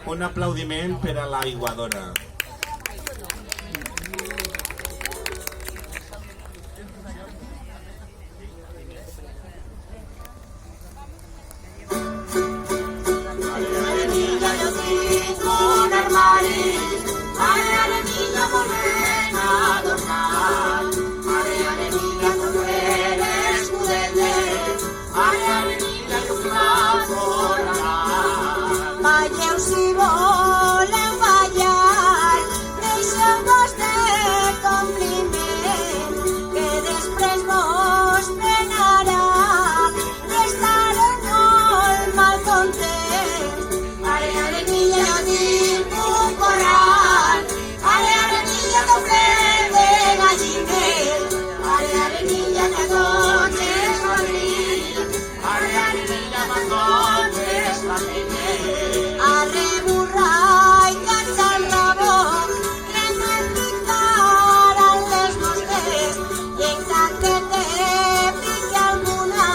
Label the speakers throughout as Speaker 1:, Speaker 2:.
Speaker 1: Un aplaudiment per a l'aiguadora.
Speaker 2: Valleu si voleu ballar, deixeu-vos de compliment, que després vos penarà d'estar molt mal contents. Are, are, niña, jo tinc un corral, are, niña, que ple de galliner, are, niña, que tots és feliç, are, niña, que tots és feliç. Arre burra i cacha el rabó, que no em picaran les mosques, i en tant que te pique alguna,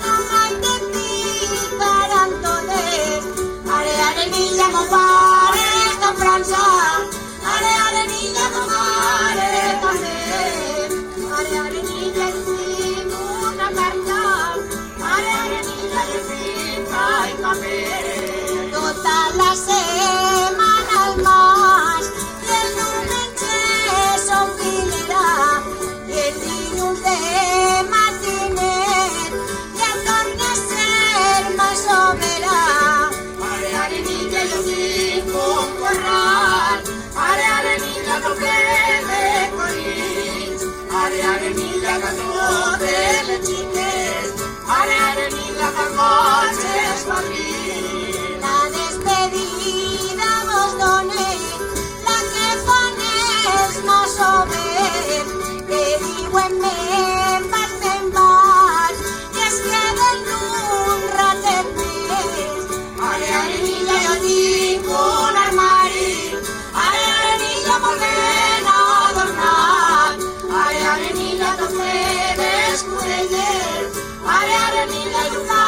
Speaker 2: no mai te picaran totes. Are, niña, mon pare està a França, are, niña, mon mare també. Are, niña, jo tinc una carta, are, niña, jo tinc i paper. Tota la setmana al mas i el diumenge s'omplirà, i el dilluns de matinet i el torn a ser més soberà. Are, niña, jo tinc un corral, are, niña, que ple de conills, are, niña, que totes les xiques, are, niña, que molts és feliç. La despedida vos done, la que fan els masover, que diuen me'n vaig, i es queden un ratet més. Are, niña, jo tinc un armari, are, niña, molt ben adornat, are, niña, tot ple d'escudelles, are, niña, i una